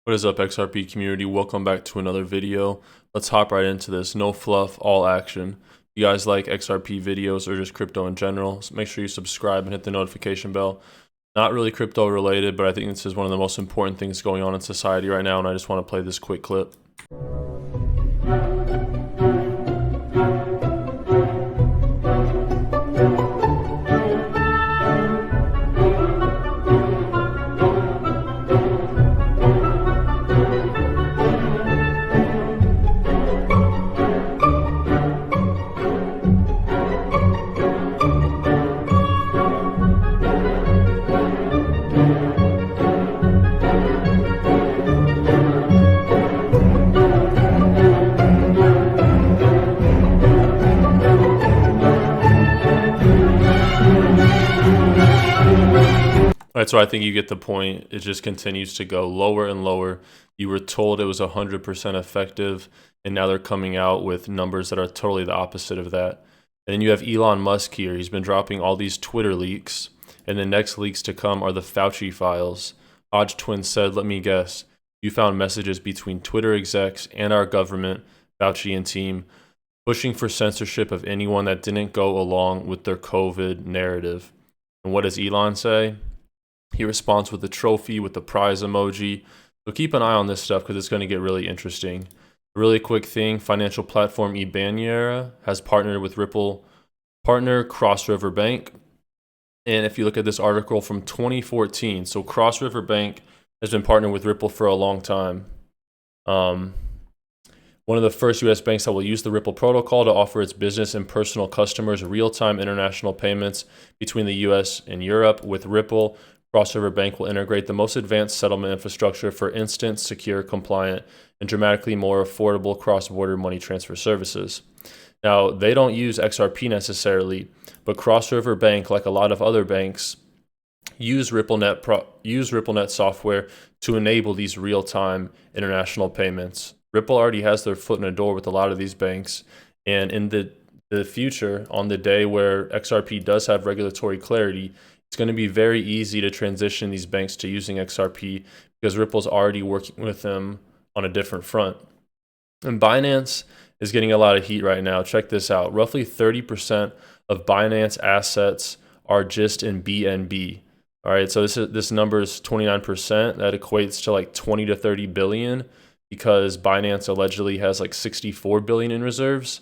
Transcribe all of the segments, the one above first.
What is up, XRP community? Welcome back to another video. Let's hop right into this. No fluff, all action. If you guys like XRP videos or just crypto in general, so make sure you subscribe and hit the notification bell. Not really crypto related, but I think this is one of the most important things going on in society right now, and I just want to play this quick clip. Alright, so I think you get the point. It just continues to go lower and lower. You were told it was 100% effective, and now they're coming out with numbers that are totally the opposite of that. And then you have Elon Musk here. He's been dropping all these Twitter leaks, and the next leaks to come are the Fauci files. Hodge Twin said, "Let me guess, you found messages between Twitter execs and our government, Fauci and team, pushing for censorship of anyone that didn't go along with their COVID narrative." And what does Elon say? He responds with a trophy with the prize emoji. So keep an eye on this stuff because it's going to get really interesting. A really quick thing, financial platform Ibanera has partnered with Ripple partner Cross River Bank. And if you look at this article from 2014, so Cross River Bank has been partnered with Ripple for a long time. One of the first U.S. banks that will use the Ripple protocol to offer its business and personal customers real-time international payments between the U.S. and Europe. With Ripple, Cross River Bank will integrate the most advanced settlement infrastructure for instant, secure, compliant, and dramatically more affordable cross-border money transfer services. Now, they don't use XRP necessarily, but Cross River Bank, like a lot of other banks, use RippleNet software to enable these real-time international payments. Ripple already has their foot in the door with a lot of these banks, and in the future, on the day where XRP does have regulatory clarity, it's going to be very easy to transition these banks to using XRP because Ripple's already working with them on a different front. And Binance is getting a lot of heat right now. Check this out. Roughly 30% of Binance assets are just in BNB. All right, so this number is 29%. That equates to like 20 to 30 billion because Binance allegedly has like 64 billion in reserves.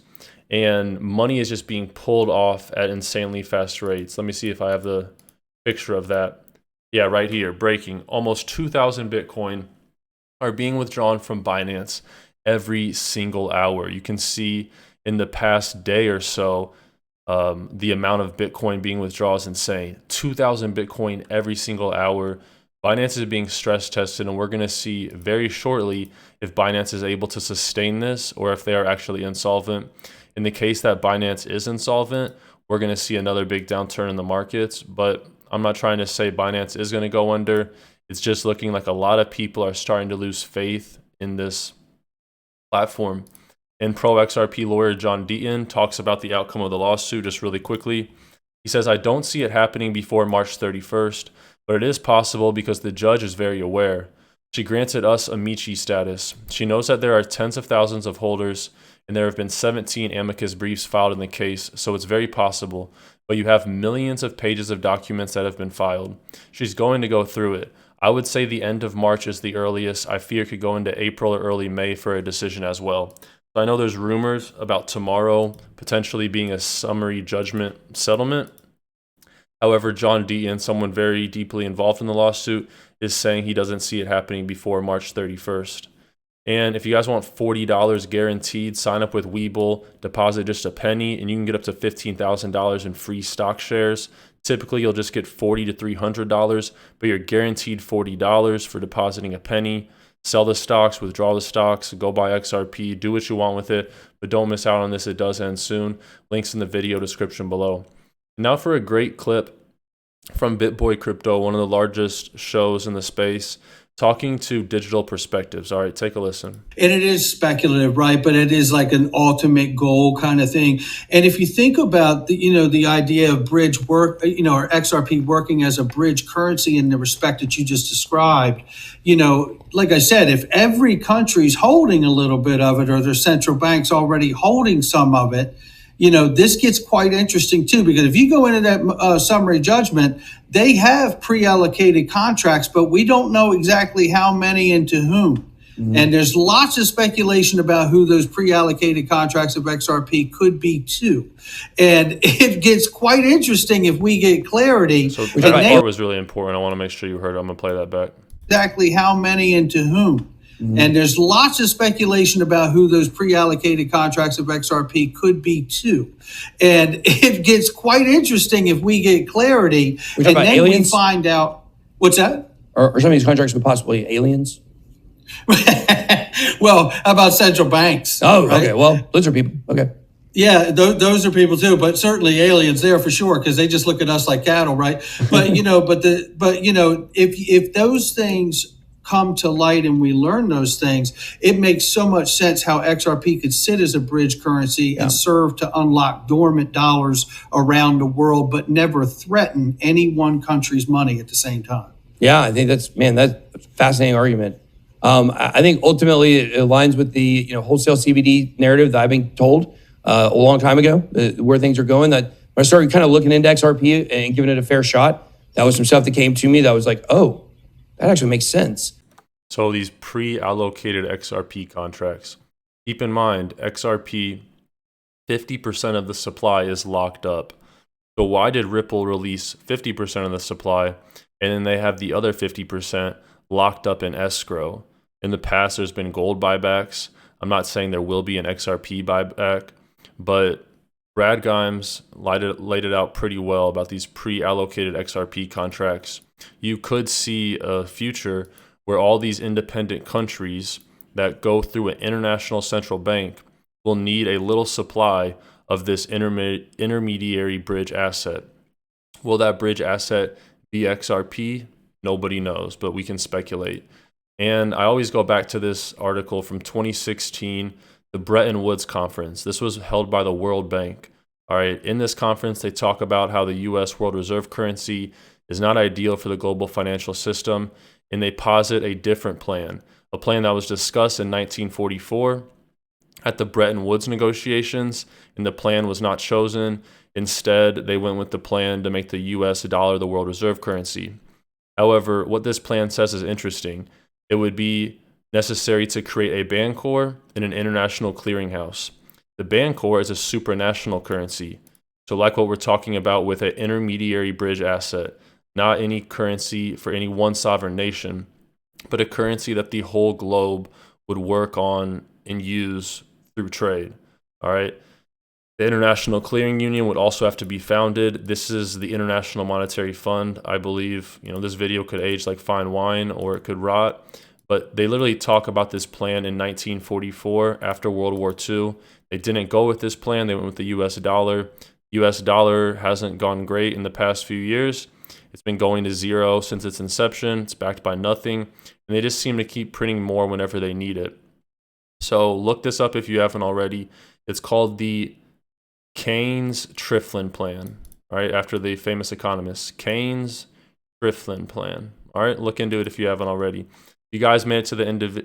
And money is just being pulled off at insanely fast rates. Let me see if I have the picture of that. Yeah, right here, breaking. Almost 2,000 Bitcoin are being withdrawn from Binance every single hour. You can see in the past day or so, the amount of Bitcoin being withdrawn is insane. 2,000 Bitcoin every single hour. Binance is being stress tested, and we're going to see very shortly if Binance is able to sustain this or if they are actually insolvent. In the case that Binance is insolvent, we're going to see another big downturn in the markets, but I'm not trying to say Binance is going to go under. It's just looking like a lot of people are starting to lose faith in this platform. And pro XRP lawyer John Deaton talks about the outcome of the lawsuit just really quickly. He says, "I don't see it happening before March 31st, but it is possible because the judge is very aware. She granted us amici status. She knows that there are tens of thousands of holders, and there have been 17 amicus briefs filed in the case, so it's very possible. But you have millions of pages of documents that have been filed. She's going to go through it. I would say the end of March is the earliest. I fear it could go into April or early May for a decision as well." So I know there's rumors about tomorrow potentially being a summary judgment settlement. However, John Deaton, someone very deeply involved in the lawsuit, is saying he doesn't see it happening before March 31st. And if you guys want $40 guaranteed, sign up with Webull, deposit just a penny, and you can get up to $15,000 in free stock shares. Typically, you'll just get $40 to $300, but you're guaranteed $40 for depositing a penny. Sell the stocks, withdraw the stocks, go buy XRP, do what you want with it, but don't miss out on this. It does end soon. Links in the video description below. Now for a great clip from BitBoy Crypto, one of the largest shows in the space, talking to Digital Perspectives. All right, take a listen. And it is speculative, right? But it is like an ultimate goal kind of thing. And if you think about the idea of bridge work, or XRP working as a bridge currency in the respect that you just described, like I said, if every country's holding a little bit of it, or their central bank's already holding some of it, this gets quite interesting too, because if you go into that summary judgment, they have pre-allocated contracts, but we don't know exactly how many and to whom. And there's lots of speculation about who those pre-allocated contracts of XRP could be to. And it gets quite interesting if we get clarity. So that part was really important. I want to make sure you heard it. I'm going to play that back. Exactly how many and to whom. And there's lots of speculation about who those pre-allocated contracts of XRP could be to. And it gets quite interesting if we get clarity. And then aliens? We find out. What's that? Or some of these contracts were possibly aliens? Well, how about central banks? Oh, right? Okay. Well, those are people. Okay. Yeah, those are people too, but certainly aliens there for sure, because they just look at us like cattle, right? But if those things come to light and we learn those things, it makes so much sense how XRP could sit as a bridge currency and serve to unlock dormant dollars around the world, but never threaten any one country's money at the same time. Yeah, I think that's a fascinating argument. I think ultimately it aligns with the wholesale CBD narrative that I've been told a long time ago, where things are going. That when I started kind of looking into XRP and giving it a fair shot, that was some stuff that came to me that was like, oh, that actually makes sense. So these pre-allocated XRP contracts, keep in mind, XRP, 50% of the supply is locked up. So why did Ripple release 50% of the supply, and then they have the other 50% locked up in escrow? In the past, there's been gold buybacks. I'm not saying there will be an XRP buyback, but Brad Gimes laid it out pretty well about these pre-allocated XRP contracts. You could see a future where all these independent countries that go through an international central bank will need a little supply of this intermediary bridge asset. Will that bridge asset be XRP? Nobody knows, but we can speculate. And I always go back to this article from 2016, the Bretton Woods Conference. This was held by the World Bank. All right, in this conference, they talk about how the U.S. world reserve currency is not ideal for the global financial system, and they posit a different plan, a plan that was discussed in 1944 at the Bretton Woods negotiations, and the plan was not chosen. Instead, they went with the plan to make the U.S. dollar the world reserve currency. However, what this plan says is interesting. It would be necessary to create a Bancor and an international clearinghouse. The Bancor is a supranational currency. So like what we're talking about with an intermediary bridge asset, not any currency for any one sovereign nation, but a currency that the whole globe would work on and use through trade. All right. The International Clearing Union would also have to be founded. This is the International Monetary Fund. I believe, this video could age like fine wine or it could rot, but they literally talk about this plan in 1944 after World War II. They didn't go with this plan. They went with the US dollar. US dollar hasn't gone great in the past few years. It's been going to zero since its inception. It's backed by nothing. And they just seem to keep printing more whenever they need it. So look this up if you haven't already. It's called the Keynes-Trifflin plan, all right, after the famous economist. Keynes-Trifflin plan. All right, look into it if you haven't already. If you guys made it to the end of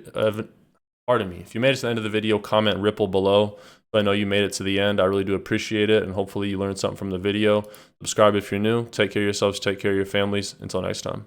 if you made it to the end of the video, comment Ripple below. So I know you made it to the end. I really do appreciate it, and hopefully you learned something from the video. Subscribe if you're new. Take care of yourselves. Take care of your families. Until next time.